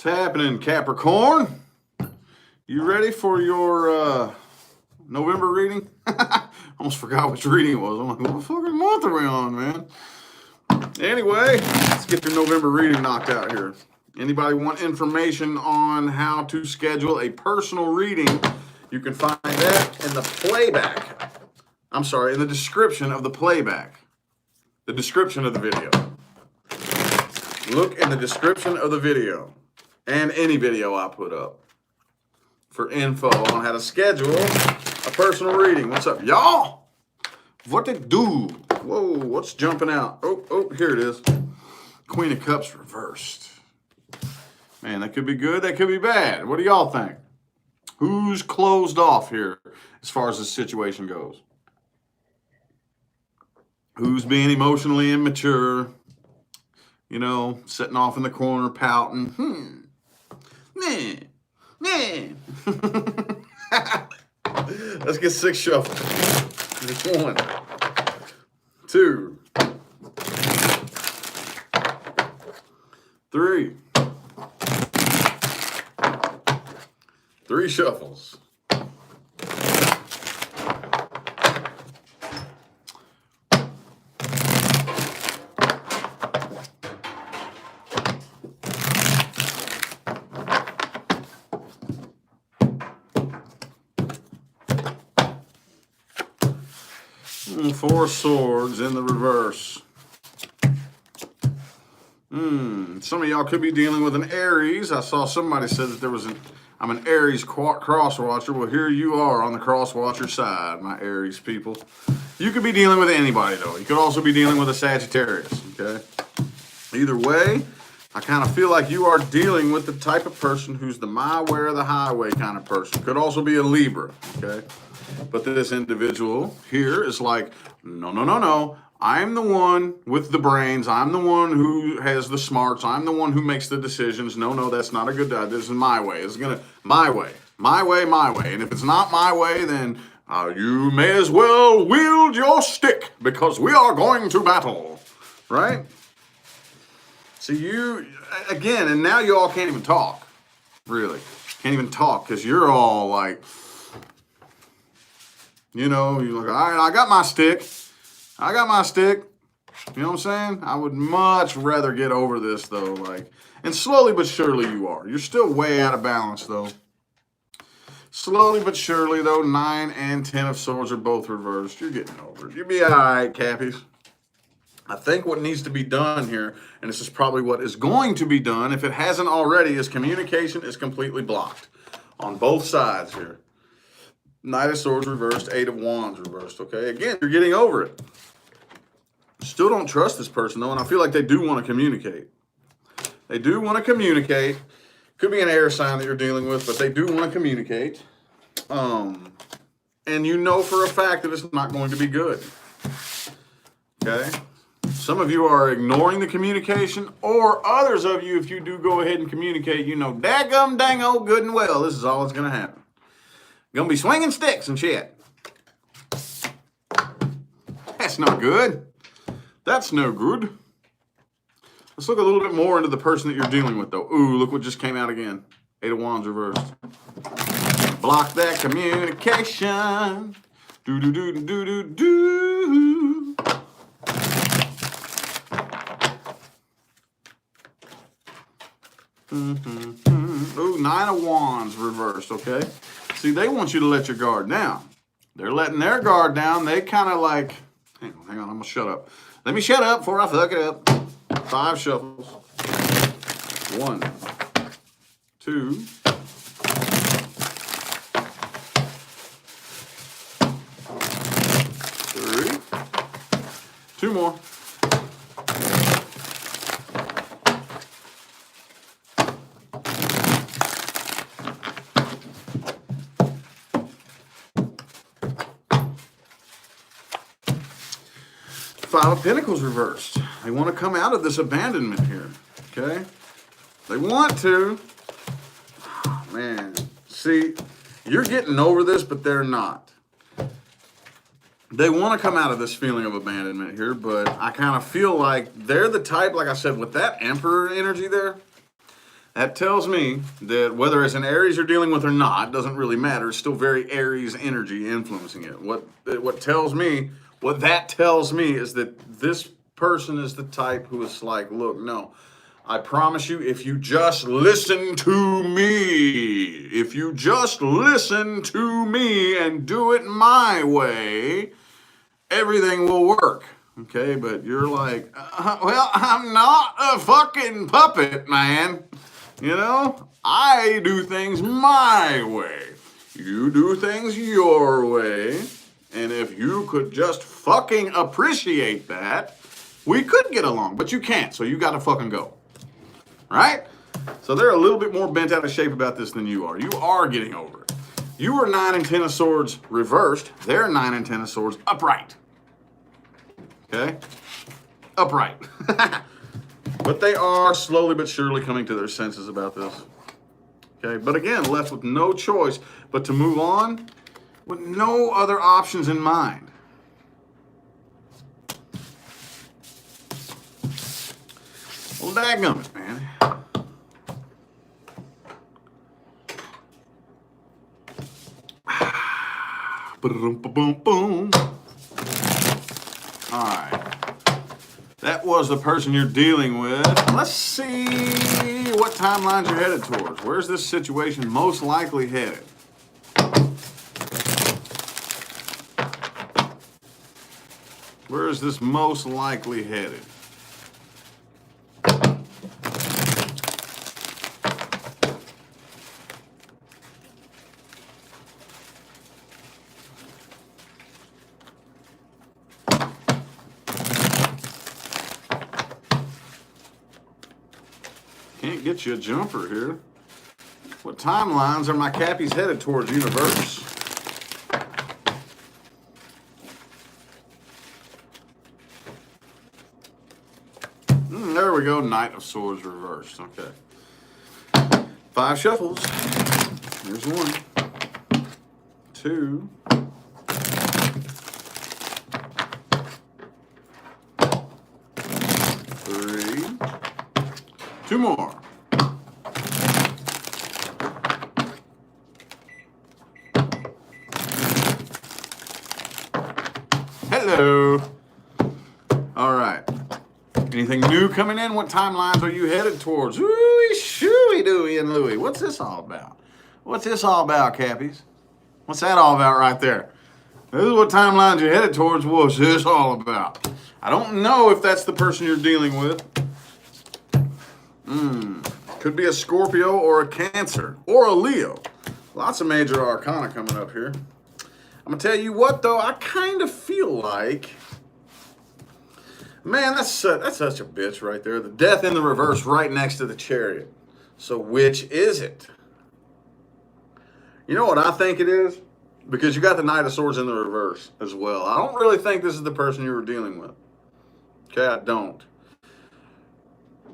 What's happening, Capricorn? You ready for your November reading? Almost forgot which reading it was. I'm like, what fucking month are we on, man? Anyway, let's get your November reading knocked out here. Anybody want information on how to schedule a personal reading? You can find that in the playback. I'm sorry, in the description of the playback. The description of the video. Look in the description of the video and any video I put up for info on how to schedule a personal reading. What's up, y'all? What it do? Whoa, what's jumping out? Oh, here it is. Queen of Cups reversed. Man, that could be good, that could be bad. What do y'all think? Who's closed off here as far as this situation goes? Who's being emotionally immature? You know, sitting off in the corner, pouting. Let's get 6 shuffles. Just 1, 2, 3. 3 shuffles. And 4 swords in the reverse. Some of y'all could be dealing with an Aries. I saw somebody said that I'm an Aries cross watcher. Well, here you are on the cross watcher side, my Aries people. You could be dealing with anybody, though. You could also be dealing with a Sagittarius, okay? Either way, I kind of feel like you are dealing with the type of person who's the my way or the highway kind of person. Could also be a Libra, okay? But this individual here is like, no. I'm the one with the brains. I'm the one who has the smarts. I'm the one who makes the decisions. No, that's not a good idea. This is my way. It's my way. And if it's not my way, then you may as well wield your stick because we are going to battle, right? So you, again, and now you all can't even talk, really. Can't even talk because you're all like, you know, you're like, all right, I got my stick. You know what I'm saying? I would much rather get over this, though. And slowly but surely you are. You're still way out of balance, though. Slowly but surely, though, 9 and 10 of swords are both reversed. You're getting over it. You'll be all right, Cappies. I think what needs to be done here, and this is probably what is going to be done, if it hasn't already, is communication is completely blocked on both sides here. Knight of Swords reversed, 8 of Wands reversed, okay? Again, you're getting over it. Still don't trust this person, though, and I feel like they do want to communicate. They do want to communicate. Could be an air sign that you're dealing with, but they do want to communicate. And you know for a fact that it's not going to be good. Okay? Some of you are ignoring the communication, or others of you, if you do go ahead and communicate, you know, daggum dango good and well, this is all that's going to happen. Gonna be swinging sticks and shit. That's not good. That's no good. Let's look a little bit more into the person that you're dealing with, though. Ooh, look what just came out again. 8 of Wands reversed. Block that communication. Do. Ooh, 9 of Wands reversed, okay? See, they want you to let your guard down. They're letting their guard down. They kind of like, hang on, I'm going to shut up. Let me shut up before I fuck it up. 5 shuffles. 1, 2, 3. 2 more. Five of Pentacles reversed. They want to come out of this abandonment here, okay? They want to. Oh, man, see, you're getting over this, but they're not. They want to come out of this feeling of abandonment here, but I kind of feel like they're the type, like I said, with that Emperor energy there, That tells me that whether it's an Aries you're dealing with or not, doesn't really matter. It's still very Aries energy influencing it. What that tells me is that this person is the type who is like, look, no, I promise you, if you just listen to me, and do it my way, everything will work. Okay, but you're like, well, I'm not a fucking puppet, man. You know, I do things my way. You do things your way. And if you could just fucking appreciate that, we could get along. But you can't, so you gotta fucking go. Right? So they're a little bit more bent out of shape about this than you are. You are getting over it. You are 9 and 10 of swords reversed. They're 9 and 10 of swords upright. Okay? Upright. But they are slowly but surely coming to their senses about this. Okay? But again, left with no choice but to move on with no other options in mind. Well, dadgummit, man. Boom. All right. That was the person you're dealing with. Let's see what timelines you're headed towards. Where's this situation most likely headed? Where is this most likely headed? Can't get you a jumper here. What timelines are my cappies headed towards, universe? There we go, Knight of Swords reversed. Okay. 5 shuffles. Here's 1, 2, 3. 2 more. Hello. All right. Anything new coming in? What timelines are you headed towards? Ooey, shooey, dooey, and Louie. What's this all about? What's this all about, Cappies? What's that all about right there? This is what timelines you're headed towards. What's this all about? I don't know if that's the person you're dealing with. Could be a Scorpio or a Cancer or a Leo. Lots of major arcana coming up here. I'm going to tell you what, though. I kind of feel like... Man, that's such a bitch right there. The Death in the reverse right next to the Chariot. So which is it? You know what I think it is? Because you got the Knight of Swords in the reverse as well. I don't really think this is the person you were dealing with. Okay, I don't.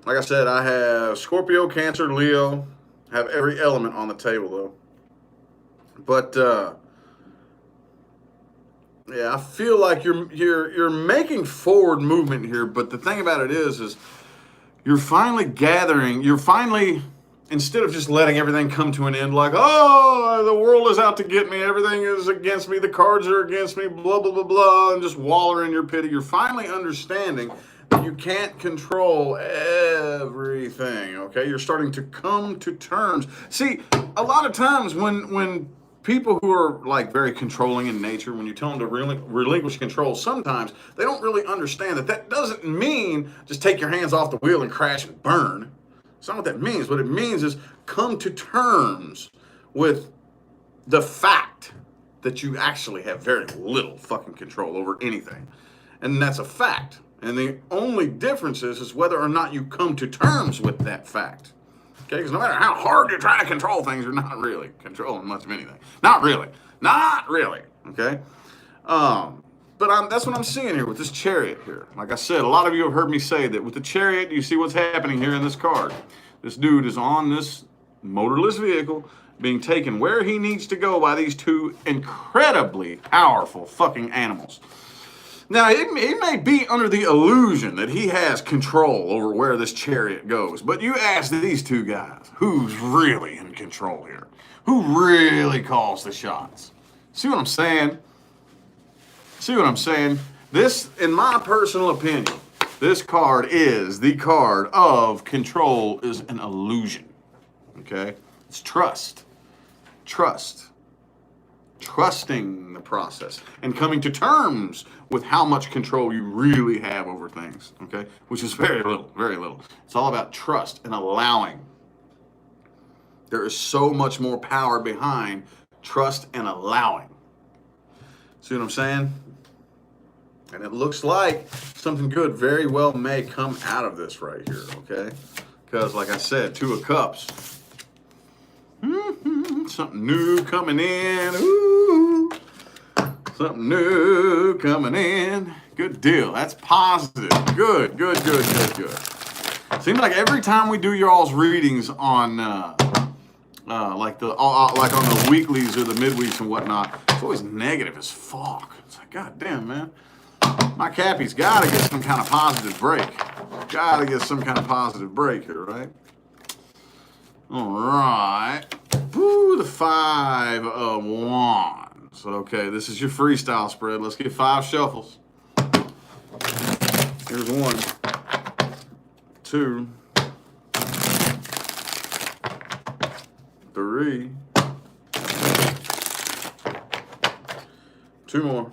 Like I said, I have Scorpio, Cancer, Leo. Have every element on the table, though. But, yeah, I feel like you're making forward movement here, but the thing about it is you're finally gathering, instead of just letting everything come to an end like, oh, the world is out to get me, everything is against me, the cards are against me, blah, blah, blah, blah, and just wallow in your pity, you're finally understanding that you can't control everything, okay? You're starting to come to terms. See, a lot of times when people who are like very controlling in nature, when you tell them to relinquish control, sometimes they don't really understand that doesn't mean just take your hands off the wheel and crash and burn. It's not what that means. What it means is come to terms with the fact that you actually have very little fucking control over anything. And that's a fact. And the only difference is whether or not you come to terms with that fact. Okay, because no matter how hard you're trying to control things, you're not really controlling much of anything. Not really. Okay? But that's what I'm seeing here with this Chariot here. Like I said, a lot of you have heard me say that with the Chariot, you see what's happening here in this card. This dude is on this motorless vehicle being taken where he needs to go by these 2 incredibly powerful fucking animals. Now, he may be under the illusion that he has control over where this chariot goes, but you ask these two guys, who's really in control here? Who really calls the shots? See what I'm saying? See what I'm saying? This, in my personal opinion, this card is the card of control is an illusion. Okay? It's trust. Trust. Trusting the process and coming to terms with how much control you really have over things, okay? Which is very little, very little. It's all about trust and allowing. There is so much more power behind trust and allowing. See what I'm saying? And it looks like something good very well may come out of this right here, okay? Because like I said, 2 of Cups. Something new coming in. Ooh. Something new coming in. Good deal. That's positive. Good, good, good, good, good. Seems like every time we do y'all's readings on like on the weeklies or the midweeks and whatnot, it's always negative as fuck. It's like, God damn, man. My Cappy's got to get some kind of positive break. Got to get some kind of positive break here, right? All right. Ooh, the 5 of Wands. Okay, this is your freestyle spread. Let's get 5 shuffles. Here's 1, 2, 3. 2 more.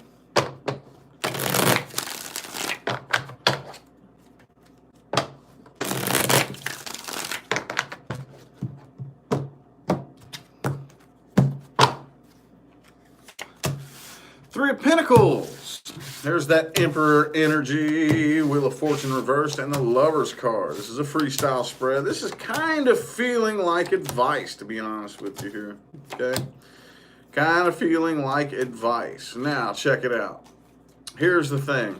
3 of Pentacles. There's that Emperor energy, Wheel of Fortune reversed, and the Lover's card. This is a freestyle spread. This is kind of feeling like advice, to be honest with you here. Okay? Kind of feeling like advice. Now, check it out. Here's the thing.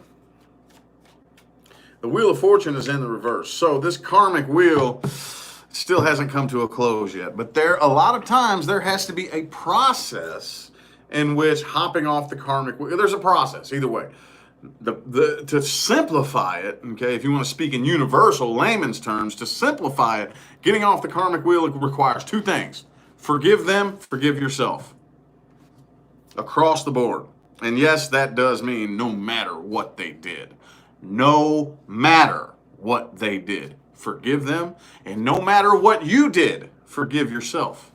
The Wheel of Fortune is in the reverse. So this karmic wheel still hasn't come to a close yet. But a lot of times there has to be a process in which hopping off the karmic wheel, there's a process either way. To simplify it, okay, if you want to speak in universal layman's terms, to simplify it, getting off the karmic wheel requires 2 things. Forgive them, forgive yourself. Across the board. And yes, that does mean no matter what they did. No matter what they did, forgive them. And no matter what you did, forgive yourself.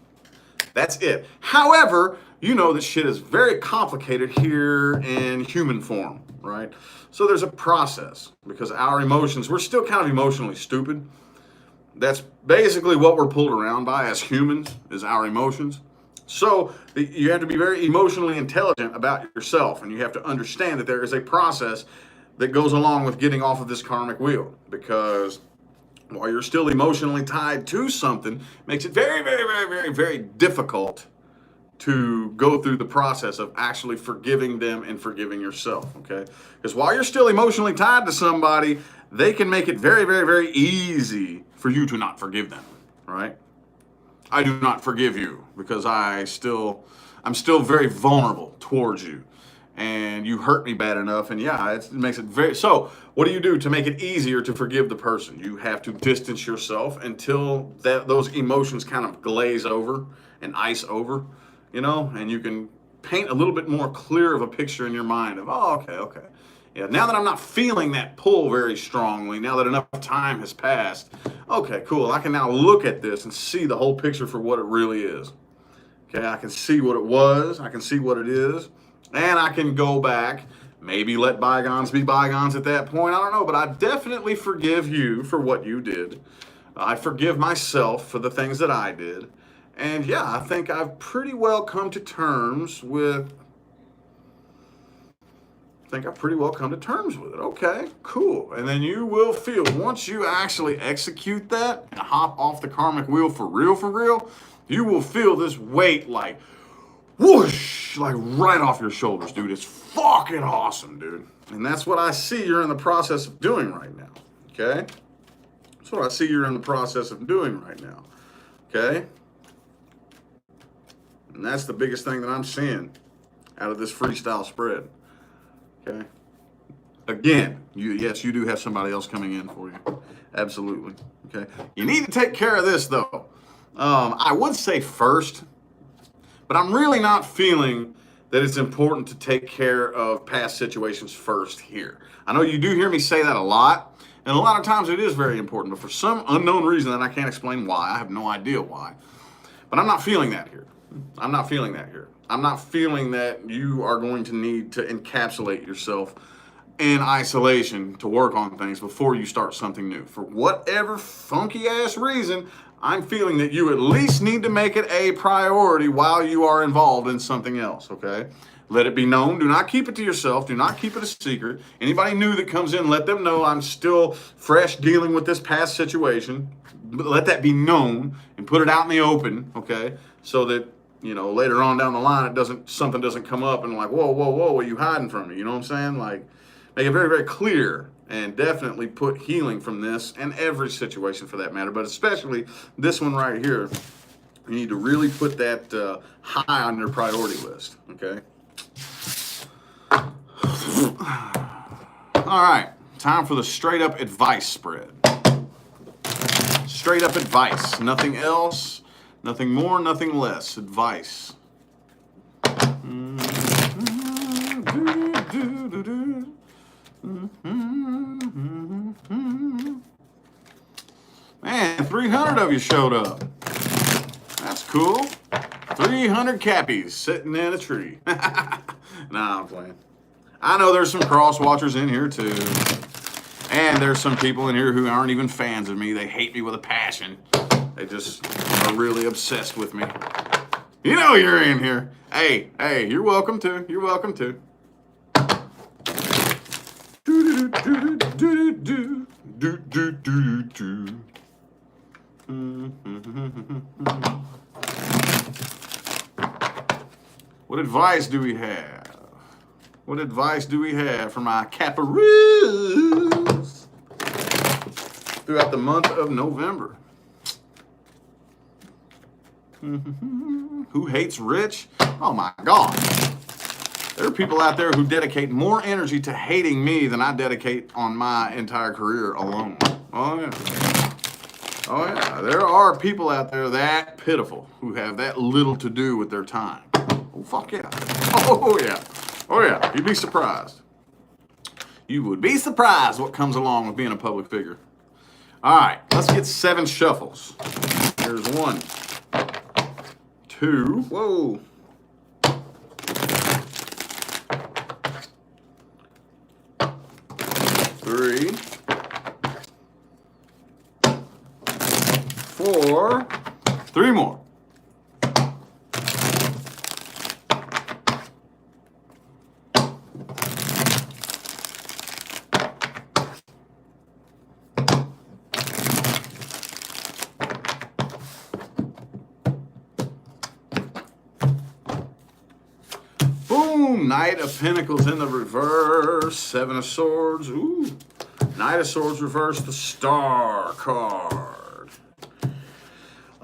That's it. However, you know that shit is very complicated here in human form, right? So there's a process because our emotions, we're still kind of emotionally stupid. That's basically what we're pulled around by as humans, is our emotions. So you have to be very emotionally intelligent about yourself, and you have to understand that there is a process that goes along with getting off of this karmic wheel, because while you're still emotionally tied to something, it makes it very, very, very, very, very difficult to go through the process of actually forgiving them and forgiving yourself, okay? Because while you're still emotionally tied to somebody, they can make it very, very, very easy for you to not forgive them, right? I do not forgive you because I'm still very vulnerable towards you. And you hurt me bad enough, and yeah, it makes it very... So, what do you do to make it easier to forgive the person? You have to distance yourself until those emotions kind of glaze over and ice over, you know, and you can paint a little bit more clear of a picture in your mind of, oh, okay. Yeah, now that I'm not feeling that pull very strongly, now that enough time has passed, okay, cool, I can now look at this and see the whole picture for what it really is. Okay, I can see what it was, I can see what it is, and I can go back, maybe let bygones be bygones at that point, I don't know, but I definitely forgive you for what you did. I forgive myself for the things that I did. And yeah, I think I've pretty well come to terms with... it. Okay, cool. And then you will feel, once you actually execute that and hop off the karmic wheel for real, you will feel this weight like whoosh, like right off your shoulders, dude. It's fucking awesome, dude. And that's what I see you're in the process of doing right now, okay? That's what I see you're in the process of doing right now, okay? And that's the biggest thing that I'm seeing out of this freestyle spread, okay? Again, yes, you do have somebody else coming in for you. Absolutely. Okay. You need to take care of this, though. I would say first, but I'm really not feeling that it's important to take care of past situations first here. I know you do hear me say that a lot, and a lot of times it is very important, but for some unknown reason that I can't explain why, I have no idea why, but I'm not feeling that here. I'm not feeling that here. I'm not feeling that you are going to need to encapsulate yourself in isolation to work on things before you start something new. For whatever funky ass reason, I'm feeling that you at least need to make it a priority while you are involved in something else, okay? Let it be known. Do not keep it to yourself. Do not keep it a secret. Anybody new that comes in, let them know I'm still fresh dealing with this past situation. Let that be known and put it out in the open, okay? So that, you know, later on down the line, something doesn't come up and like, whoa, what are you hiding from me? You know what I'm saying? Like, make it very, very clear, and definitely put healing from this and every situation for that matter, but especially this one right here. You need to really put that high on your priority list, okay? All right, time for the straight up advice spread. Straight up advice, nothing else, nothing more, nothing less. Advice. Man, 300 of you showed up. That's cool. 300 cappies sitting in a tree. Nah, I'm playing. I know there's some cross watchers in here too. And there's some people in here who aren't even fans of me. They hate me with a passion. They just are really obsessed with me. You know you're in here. Hey, you're welcome to. You're welcome to. What advice do we have? What advice do we have for my Capricorns throughout the month of November? Who hates rich? Oh my God. There are people out there who dedicate more energy to hating me than I dedicate on my entire career alone. Oh yeah. Oh yeah. There are people out there that pitiful who have that little to do with their time. Oh fuck yeah. Oh yeah. Oh yeah. You'd be surprised. You would be surprised what comes along with being a public figure. All right. Let's get 7 shuffles. There's 1, 2. Whoa. 3, 4, 3 more. Boom! Knight of Pentacles in the reverse. 7 of Swords. Ooh. Knight of Swords reverse, the Star card.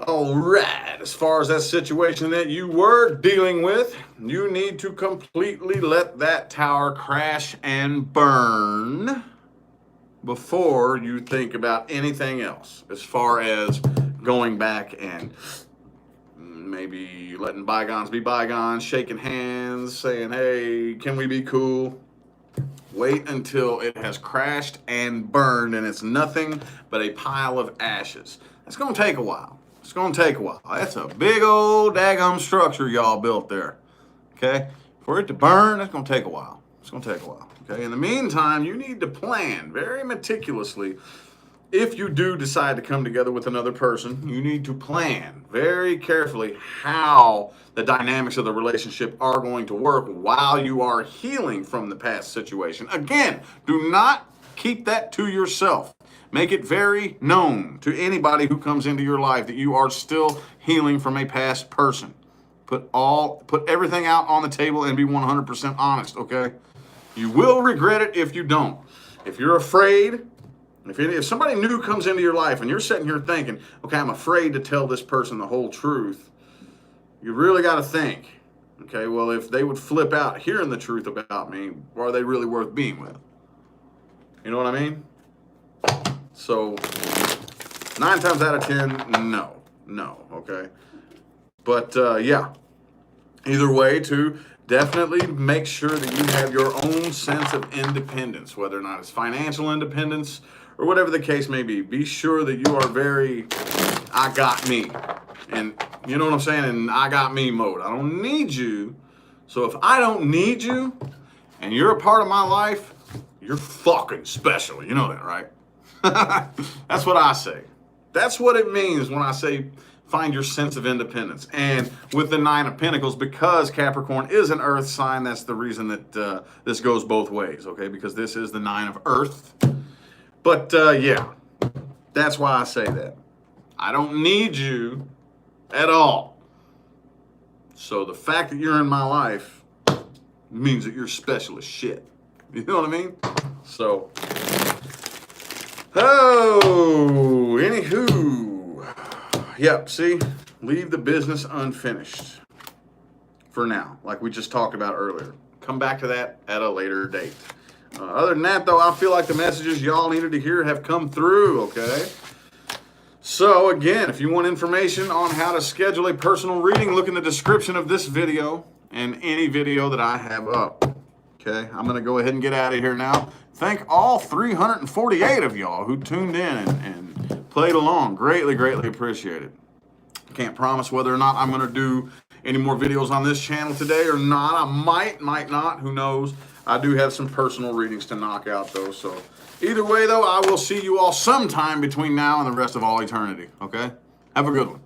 All right. As far as that situation that you were dealing with, you need to completely let that tower crash and burn before you think about anything else. As far as going back and maybe letting bygones be bygones, shaking hands, saying, hey, can we be cool? Wait until it has crashed and burned and it's nothing but a pile of ashes. It's going to take a while. It's going to take a while. That's a big old daggum structure y'all built there. Okay? For it to burn, it's going to take a while. It's going to take a while. Okay? In the meantime, you need to plan very meticulously. If you do decide to come together with another person, you need to plan very carefully how the dynamics of the relationship are going to work while you are healing from the past situation. Again, do not keep that to yourself. Make it very known to anybody who comes into your life that you are still healing from a past person. Put everything out on the table and be 100% honest, okay? You will regret it if you don't. If you're afraid, if somebody new comes into your life and you're sitting here thinking, okay, I'm afraid to tell this person the whole truth, you really got to think, okay, well, if they would flip out hearing the truth about me, are they really worth being with? You know what I mean? So 9 times out of 10, no, okay? But yeah, either way, to definitely make sure that you have your own sense of independence, whether or not it's financial independence or whatever the case may be. Be sure that you are very, I got me. And you know what I'm saying? In I got me mode. I don't need you. So if I don't need you and you're a part of my life, you're fucking special. You know that, right? That's what I say. That's what it means when I say find your sense of independence. And with the 9 of Pentacles, because Capricorn is an earth sign, that's the reason that this goes both ways, okay? Because this is the 9 of earth. But yeah, that's why I say that. I don't need you at all. So the fact that you're in my life means that you're special as shit. You know what I mean? So, oh, anywho. Yep, see, leave the business unfinished for now, like we just talked about earlier. Come back to that at a later date. Other than that, though, I feel like the messages y'all needed to hear have come through, okay? So, again, if you want information on how to schedule a personal reading, look in the description of this video and any video that I have up. Okay, I'm going to go ahead and get out of here now. Thank all 348 of y'all who tuned in and played along. Greatly, greatly appreciate it. Can't promise whether or not I'm going to do any more videos on this channel today or not. I might not. Who knows? I do have some personal readings to knock out, though. So either way, though, I will see you all sometime between now and the rest of all eternity. Okay? Have a good one.